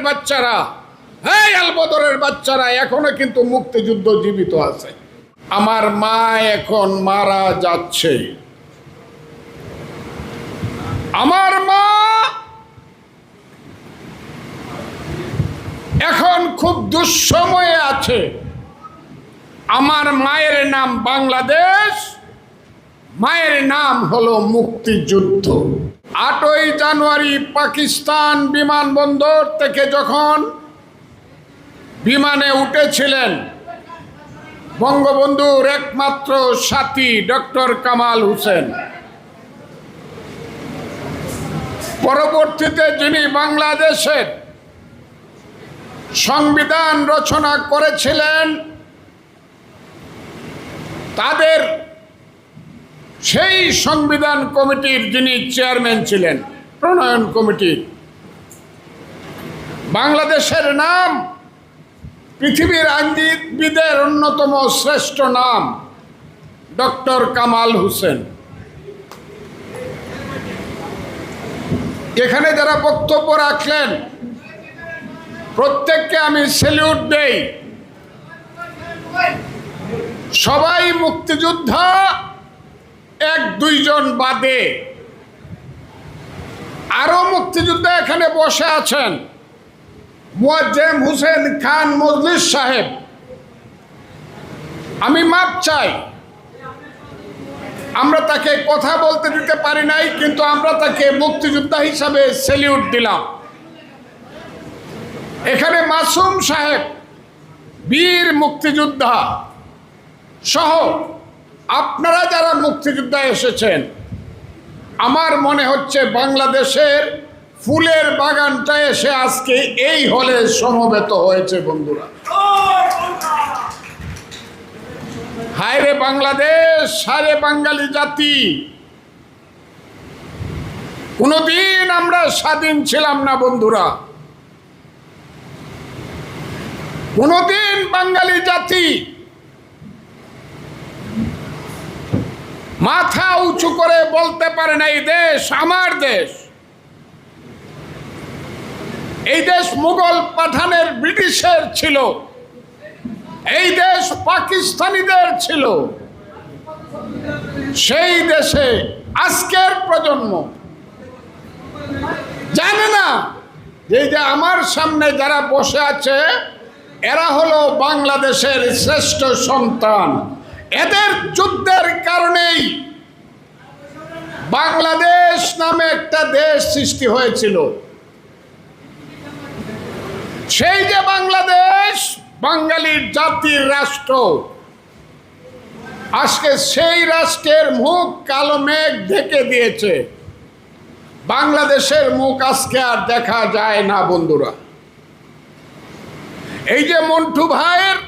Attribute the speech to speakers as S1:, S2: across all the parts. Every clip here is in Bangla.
S1: বাচ্চারা, এই আলবদরের বাচ্চারা এখনো কিন্তু মুক্তিযুদ্ধ জীবিত আছে। আমার মা এখন মারা যাচ্ছে। আমার মা এখন খুব দুঃসময়ে আছে। আমার মায়ের নাম বাংলাদেশ, মায়ের নাম হলো মুক্তিযুদ্ধ। 8ই জানুয়ারি পাকিস্তান বিমানবন্দর থেকে যখন বিমানে উঠেছিলেন বঙ্গবন্ধুর একমাত্র সাথী ডক্টর কামাল হোসেন, পরবর্তীতে যিনি বাংলাদেশের সংবিধান রচনা করেছিলেন, তাদের সেই সংবিধান কমিটির যিনি চেয়ারম্যান ছিলেন, প্রণয়ন কমিটির, বাংলাদেশের নাম পৃথিবীর আইনবিদের অন্যতম শ্রেষ্ঠ নাম ডক্টর কামাল হোসেন। এখানে যারা বক্তব্য রাখলেন প্রত্যেককে আমি স্যালিউট দেই। সবাই মুক্তিযোদ্ধা, 1-2 জন বাদে। আরো মুক্তিযোদ্ধা এখানে বসে আছেন। মুয়াজ্জেম হোসেন খান মজলিস সাহেব, আমি মাপ চাই, আমরা তাকে কথা বলতে দিতে পারি নাই, কিন্তু আমরা তাকে মুক্তিযোদ্ধা হিসাবে স্যালিউট দিলাম। এখানে মাসুম সাহেব, বীর মুক্তিযোদ্ধা সহ আপনারা যারা মুক্তিযোদ্ধা এসেছেন, আমার মনে হচ্ছে বাংলাদেশের ফুলের বাগানটা এসে আজকে এই হলে সমবেত হয়েছে। বন্ধুরা, হায় রে বাংলাদেশ, হায় রে বাঙালি জাতি, কোনদিন আমরা স্বাধীন ছিলাম না বন্ধুরা। কোনদিন বাঙালি জাতি মাথা উঁচু করে বলতে পারে না এই দেশ আমার দেশ। এই দেশ মুঘল পাঠানের ব্রিটিশের ছিল, এই দেশ পাকিস্তানিদের ছিল। সেই দেশে আজকের প্রজন্ম জানে না যে আমার সামনে যারা বসে আছে এরা হলো বাংলাদেশের শ্রেষ্ঠ সন্তান। এদের যুদ্ধের কারণেই বাংলাদেশ নামে একটা দেশ সৃষ্টি হয়েছিল। সেই যে বাংলাদেশ, বাঙালির জাতির রাষ্ট্র, আজকে সেই রাষ্ট্রের মুখ কালো মেঘ ঢেকে দিয়েছে। বাংলাদেশের মুখ আজকে আর দেখা যায় না বন্ধুরা। এই যে মন্টু ভাইয়ের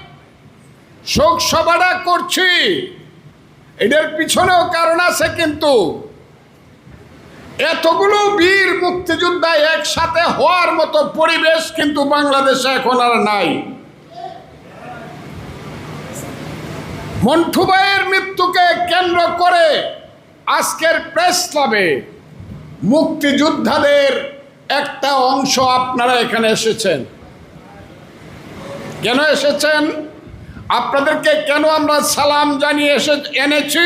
S1: শোক সভাটা করছি, এদের পিছনেও কারণ আছে, কিন্তু এতগুলো বীর মুক্তিযোদ্ধা একসাথে হওয়ার মতো পরিবেশ কিন্তু বাংলাদেশে এখন আর নাই। মন্টু ভাইয়ের মৃত্যুকে কেন্দ্র করে আজকের প্রেস ক্লাবে মুক্তিযোদ্ধাদের একটা অংশ আপনারা এখানে এসেছেন। কেন এসেছেন? আপনাদেরকে কেন আমরা সালাম জানিয়ে এনেছি?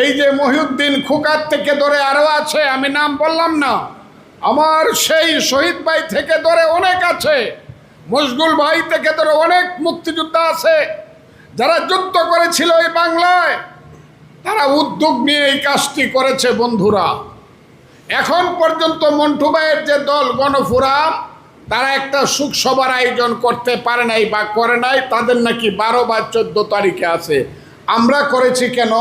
S1: এই যে মহিউদ্দিন খোকার থেকে ধরে আরো আছে, আমি নাম বললাম না, আমার সেই শহীদ ভাই থেকে ধরে অনেক আছে, মশগুল ভাই থেকে ধরে অনেক মুক্তিযোদ্ধা আছে যারা যুদ্ধ করেছিল এই বাংলায়। তারা উদ্যোগ নিয়ে এই কাজটি করেছে বন্ধুরা। এখন পর্যন্ত মন্টু ভাইয়ের যে দল গণফোরাম, তারা একটা শোক সভার আয়োজন করতে পারে নাই বা করে নাই। তাদের নাকি 12 বা 14 তারিখে আছে। আমরা করেছি কেন?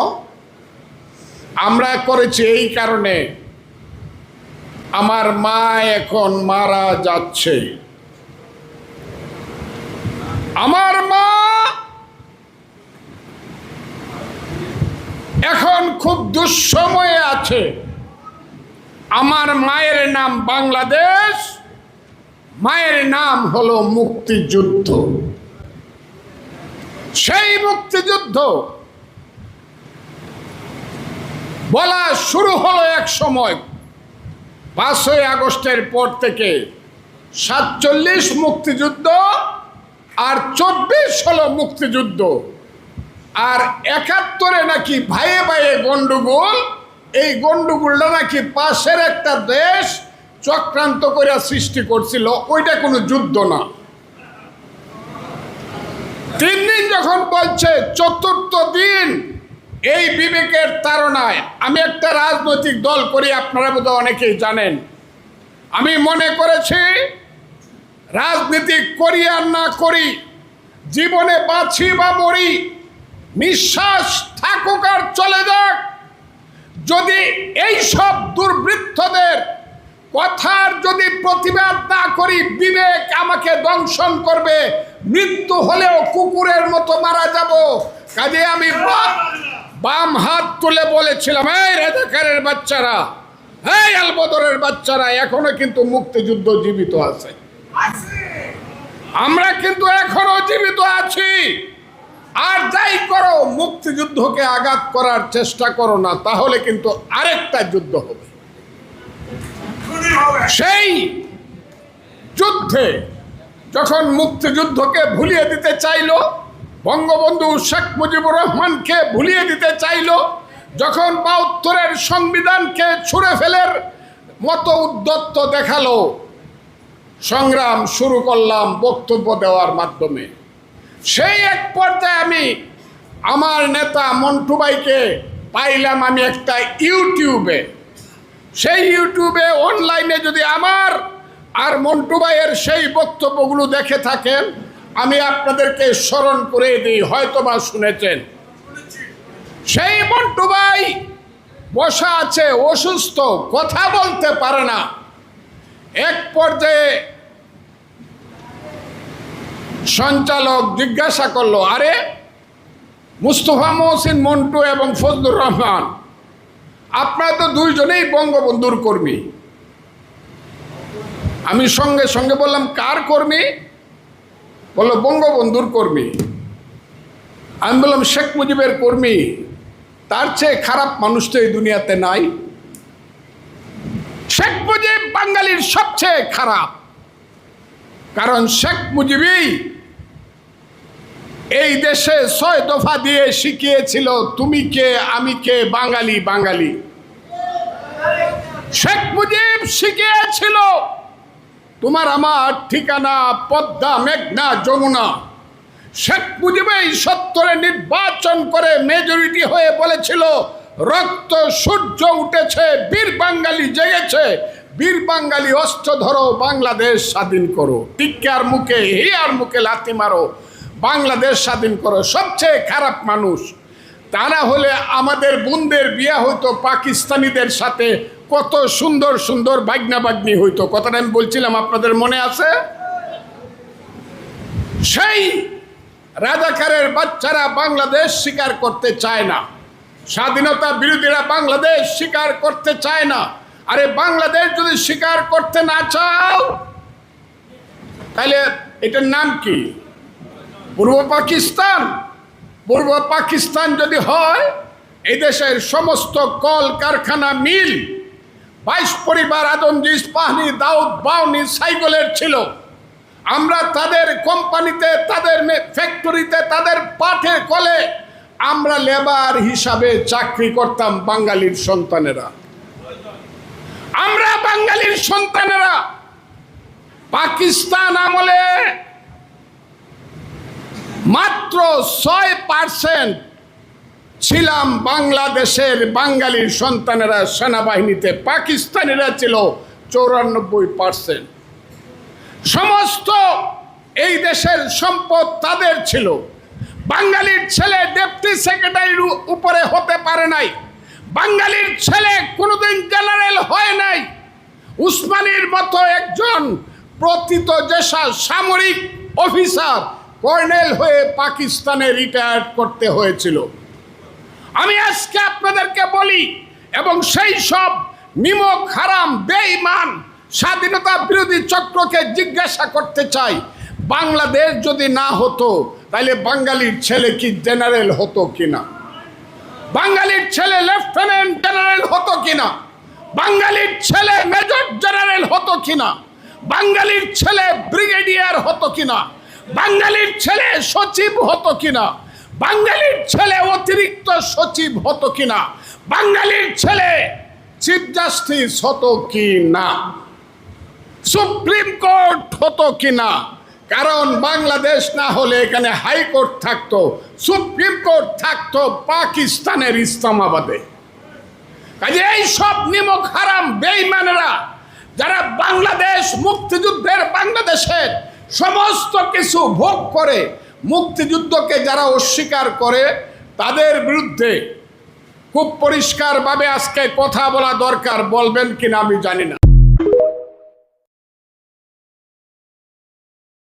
S1: আমরা করেছি এই কারণে, আমার মা এখন মারা যাচ্ছে। আমার মা এখন খুব দুঃসময়ে আছে। আমার মায়ের নাম বাংলাদেশ, মায়ের নাম হলো মুক্তিযুদ্ধ। সেই মুক্তিযুদ্ধ বলা শুরু হলো এক সময় 5ই আগস্টের পর থেকে। 47 মুক্তিযুদ্ধ আর 24 হলো মুক্তিযুদ্ধ, আর 71-এ নাকি ভাইয়ে ভাইয়ে গন্ডগোল। এই গন্ডগোলটা নাকি পাশের একটা দেশ চক্রান্ত করে সৃষ্টি করছিল, ওইটা কোনো যুদ্ধ না। 3 দিন যখন বলছে, 4র্থ দিন এই বিবেকের তাড়নায় আমি একটা রাজনৈতিক দল করি, আপনারা বোধহয় অনেকেই জানেন। আমি মনে করেছি রাজনীতি করি আর না করি, জীবনে বাঁচি বা মরি, নিঃশ্বাস থাকুক আর চলে যাক, যদি এই সব দুর্বৃত্তদের কথার যদি প্রতিবাদ না করি, বিবেক আমাকে দংশন করবে, মৃত্যু হলেও কুকুরের মতো মারা যাব। কাজে আমি বাম হাত তুলে বলেছিলাম, এই রাজাকারের বাচ্চারা, এই আলবদরের বাচ্চারা, এখনো কিন্তু মুক্তিযুদ্ধ জীবিত আছে, আমরা কিন্তু এখনো জীবিত আছি। আর যাই করো, মুক্তিযুদ্ধকে আঘাত করার চেষ্টা করো না, তাহলে কিন্তু আরেকটা যুদ্ধ হবে। সেই যুদ্ধে যখন মুক্তিযুদ্ধকে ভুলিয়ে দিতে চাইল, বঙ্গবন্ধু শেখ মুজিবুর রহমানকে ভুলিয়ে দিতে চাইল, যখন ৭২-এর সংবিধানকে ছুঁড়ে ফেলার মতো উদ্যত্ত দেখালো, সংগ্রাম শুরু করলাম বক্তব্য দেওয়ার মাধ্যমে। সেই এক পর্যায়ে আমি আমার নেতা মন্টু ভাইকে পাইলাম আমি একটা ইউটিউবে। সেই ইউটিউবে অনলাইনে যদি আমার আর মন্টু ভাইয়ের সেই বক্তব্যগুলো দেখে থাকেন, আমি আপনাদেরকে স্মরণ করে দিই, হয়তোবা শুনেছেন। সেই মন্টু ভাই বসা আছে, অসুস্থ, কথা বলতে পারে না। এক পর্যায়ে সঞ্চালক জিজ্ঞাসা করলো, আরে মুস্তফা মহসিন মন্টু এবং ফজলুর রহমান, আপনারা তো দুইজনেই বঙ্গবন্ধুর কর্মী। আমি সঙ্গে সঙ্গে বললাম, কার কর্মী? বললো বঙ্গবন্ধুর কর্মী। আমি বললাম, শেখ মুজিবের কর্মী, তার চেয়ে খারাপ মানুষ তো এই দুনিয়াতে নাই। শেখ মুজিব বাঙালির সবচেয়ে খারাপ, কারণ শেখ মুজিবই এই দেশে 6 দফা দিয়ে শিখিয়েছিল, তুমি কে আমি কে, বাঙালি বাঙালি। শেখ মুজিব শিখিয়েছিল, তোমার আমার ঠিকানা পদ্মা, মেঘনা, যমুনা। শেখ মুজিবই 70-এ নির্বাচন করে মেজরিটি হয়ে বলেছিল, রক্ত সূর্য উঠেছে, বীর বাঙালি জেগেছে, বীর বাঙালি অস্ত্র ধরো, বাংলাদেশ স্বাধীন করো, টিক্কার মুখে হিয়ার মুখে লাথি মারো, বাংলাদেশ স্বাধীন করো। সবচেয়ে খারাপ মানুষ। তা না হলে আমাদের বোনদের বিয়ে হইতো পাকিস্তানিদের সাথে, কত সুন্দর সুন্দর বাগনা বাগনি হইতো। কথাটা আমি বলছিলাম, আপনাদের মনে আছে? সেই রাজাকারের বাচ্চারা বাংলাদেশ স্বীকার করতে চায় না, স্বাধীনতা বিরোধীরা বাংলাদেশ স্বীকার করতে চায় না। আরে বাংলাদেশ যদি স্বীকার করতে না চাও, তাহলে এটার নাম কি? পূর্ব পাকিস্তান। পূর্ব পাকিস্তান যদি হয়, এই দেশের সমস্ত কল কারখানা, মিল, 22 পরিবার আদমজি, ইস্পাহানি, দাউদ, বাউনি, সাইগলের ছিল। আমরা তাদের কোম্পানিতে, তাদের ফ্যাক্টরিতে, তাদের পাটের কলে আমরা লেবার হিসাবে চাকরি করতাম, বাঙালির সন্তানেরা। আমরা বাঙালির সন্তানেরা পাকিস্তান আমলে মাত্র 6% ছিলাম বাংলাদেশের বাঙালির সন্তানেরা সেনাবাহিনীতে। পাকিস্তানিরা ছিল 94%। সমস্ত এই দেশের সম্পদ তাদের ছিল। বাঙালির ছেলে ডেপুটি সেক্রেটারির উপরে হতে পারে নাই, বাঙালির ছেলে কোনোদিন জেনারেল হয় নাই। উসমানীর মতো একজন প্রথিত যেসা সামরিক অফিসার কর্নেল হয়ে পাকিস্তানে রিটায়ার করতে হয়েছিল। আমি আজকে আপনাদেরকে বলি, এবং সেই সব নিমক হারাম বেঈমান স্বাধীনতা বিরোধী চক্রকে জিজ্ঞাসা করতে চাই, বাংলাদেশ যদি না হতো, তাহলে বাঙালির ছেলে কি জেনারেল হতো কিনা? বাঙালির ছেলে লেফটেন্যান্ট জেনারেল হতো কিনা? বাঙালির ছেলে মেজর জেনারেল হতো কিনা? বাঙালির ছেলে ব্রিগেডিয়ার হতো কিনা, বাঙালির ছেলে সচিব হতো কিনা, বাঙালির ছেলে অতিরিক্ত সচিব হতো কিনা, বাঙালির ছেলে চিফ জাস্টিস হতো কি না, সুপ্রিম কোর্ট হতো কিনা। কারণ বাংলাদেশ না হলে এখানে হাইকোর্ট থাকতো, সুপ্রিম কোর্ট থাকতো পাকিস্তানের ইসলামাবাদে। কাজে এই সব নিমক হারাম বেঈমানেরা যারা বাংলাদেশ মুক্তিযুদ্ধের বাংলাদেশের সমস্ত কিছু ভোগ করে মুক্তিযুদ্ধকে যারা অস্বীকার করে, তাদের বিরুদ্ধে খুব পরিষ্কারভাবে আজকে কথা বলা দরকার। বলবেন কিনা আমি জানি না।